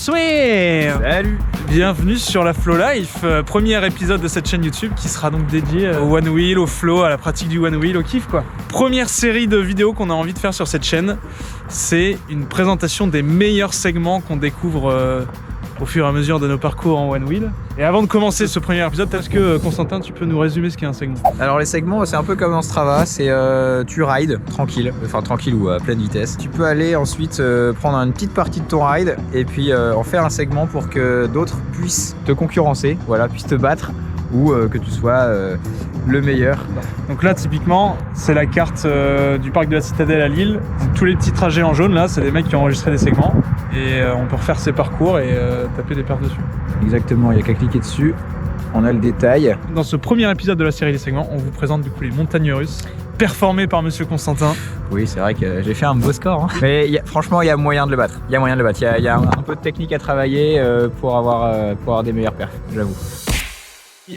Bonsoir. Salut. Bienvenue sur la Flow Life, premier épisode de cette chaîne YouTube qui sera donc dédié au One Wheel, au flow, à la pratique du One Wheel, au kiff quoi. Première série de vidéos qu'on a envie de faire sur cette chaîne, c'est une présentation des meilleurs segments qu'on découvre au fur et à mesure de nos parcours en One Wheel. Et avant de commencer ce premier épisode, est-ce que Constantin, tu peux nous résumer ce qu'est un segment? Alors les segments, c'est un peu comme dans Strava, c'est tu rides tranquille, enfin tranquille ou à pleine vitesse. Tu peux aller ensuite prendre une petite partie de ton ride et puis en faire un segment pour que d'autres puissent te concurrencer, voilà, puissent te battre ou que tu sois le meilleur. Donc là typiquement c'est la carte du parc de la Citadelle à Lille. Donc, tous les petits trajets en jaune là, c'est des mecs qui ont enregistré des segments et on peut refaire ces parcours et taper des pertes dessus. Exactement, il n'y a qu'à cliquer dessus, on a le détail. Dans ce premier épisode de la série des segments, on vous présente du coup les montagnes russes performées par Monsieur Constantin. Oui, c'est vrai que j'ai fait un beau score, hein. Mais franchement il y a moyen de le battre. Il y a un peu de technique à travailler pour avoir des meilleures perfs, j'avoue.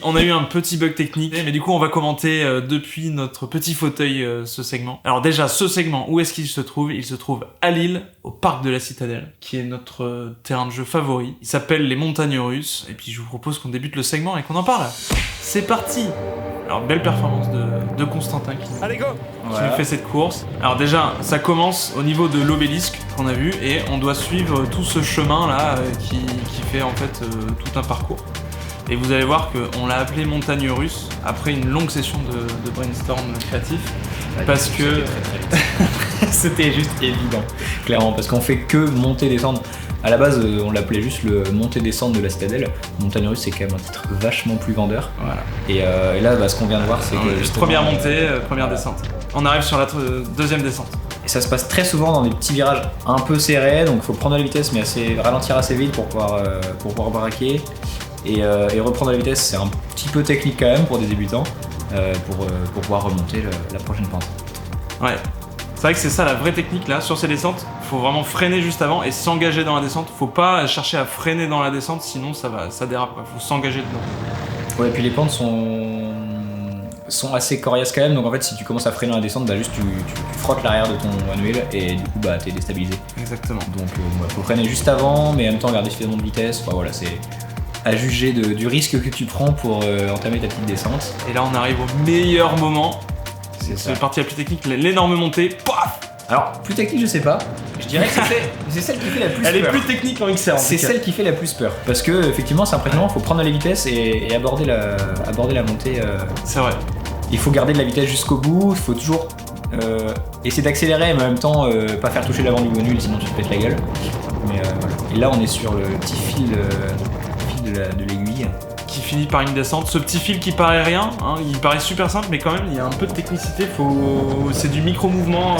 On a eu un petit bug technique, mais du coup on va commenter depuis notre petit fauteuil ce segment. Alors déjà ce segment, où est-ce qu'il se trouve? Il se trouve à Lille, au parc de la Citadelle, qui est notre terrain de jeu favori. Il s'appelle les montagnes russes, et puis je vous propose qu'on débute le segment et qu'on en parle. C'est parti! Alors belle performance de Constantin qui nous fait cette course. Alors déjà ça commence au niveau de l'obélisque qu'on a vu, et on doit suivre tout ce chemin là qui fait en fait tout un parcours. Et vous allez voir qu'on l'a appelé montagne russe après une longue session de brainstorm créatif. Parce que c'était juste évident, clairement, parce qu'on fait que monter-descendre. À la base, on l'appelait juste le monter-descendre de la Citadelle. Montagne russe, c'est quand même un titre vachement plus vendeur. Voilà. Et là, ce qu'on vient de voir, c'est que juste première montée, première descente. On arrive sur la deuxième descente. Et ça se passe très souvent dans des petits virages un peu serrés, donc il faut prendre la vitesse, mais ralentir assez vite pour pouvoir braquer. Et reprendre la vitesse, c'est un petit peu technique quand même pour des débutants, pour pouvoir remonter la prochaine pente. Ouais, c'est vrai que c'est ça la vraie technique là, sur ces descentes, faut vraiment freiner juste avant et s'engager dans la descente. Faut pas chercher à freiner dans la descente, sinon ça dérape, faut s'engager dedans. Ouais, et puis les pentes sont assez coriaces quand même, donc en fait si tu commences à freiner dans la descente, juste tu frottes l'arrière de ton One Wheel et du coup t'es déstabilisé. Exactement. Donc faut freiner juste avant, mais en même temps garder suffisamment de vitesse, voilà, c'est à juger du risque que tu prends pour entamer ta petite descente. Et là on arrive au meilleur moment. C'est la partie la plus technique, l'énorme montée. Paf! Alors, plus technique je sais pas, je dirais que c'est celle qui fait la plus peur. Elle est plus technique en XR. C'est celle qui fait la plus peur, parce que effectivement c'est impressionnant, faut prendre les vitesses et aborder la montée. C'est vrai. Il faut garder de la vitesse jusqu'au bout, il faut toujours essayer d'accélérer, mais en même temps pas faire toucher l'avant du One Wheel, sinon tu te pètes la gueule. Mais voilà. Et là on est sur le petit fil de l'aiguille qui finit par une descente. Ce petit fil qui paraît rien, hein, il paraît super simple, mais quand même il y a un peu de technicité. C'est du micro-mouvement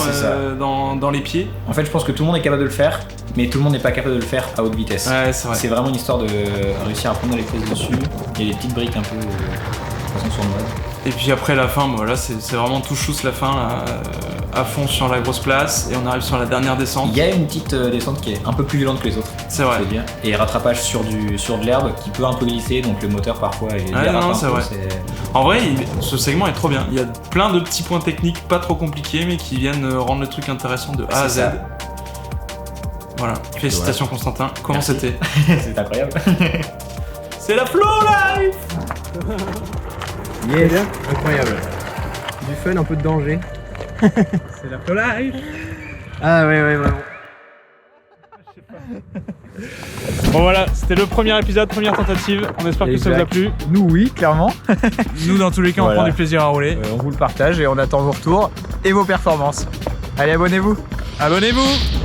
dans les pieds. En fait, je pense que tout le monde est capable de le faire, mais tout le monde n'est pas capable de le faire à haute vitesse. Ouais, c'est vrai. C'est vraiment une histoire de réussir à prendre les pièces dessus. Il y a des petites briques un peu de façon sournoise. Et puis après la fin, voilà, c'est vraiment tout chousse la fin, là, à fond sur la grosse place, et on arrive sur la dernière descente. Il y a une petite descente qui est un peu plus violente que les autres. C'est vrai. Bien. Et rattrapage sur de l'herbe qui peut un peu glisser, donc le moteur parfois est non, c'est vrai. En vrai, ce segment est trop bien. Il y a plein de petits points techniques pas trop compliqués, mais qui viennent rendre le truc intéressant de A à Z. Voilà. Félicitations Constantin. Comment c'était? C'est incroyable. C'est la Flow Life. Yeah, incroyable. Du fun, un peu de danger. C'est la Flow Life. Ah ouais, vraiment. Bon voilà, c'était le premier épisode, première tentative. On espère que ça vous a plu. Nous oui, clairement. Nous dans tous les cas on prend du plaisir à rouler. On vous le partage et on attend vos retours et vos performances. Allez, abonnez-vous. Abonnez-vous.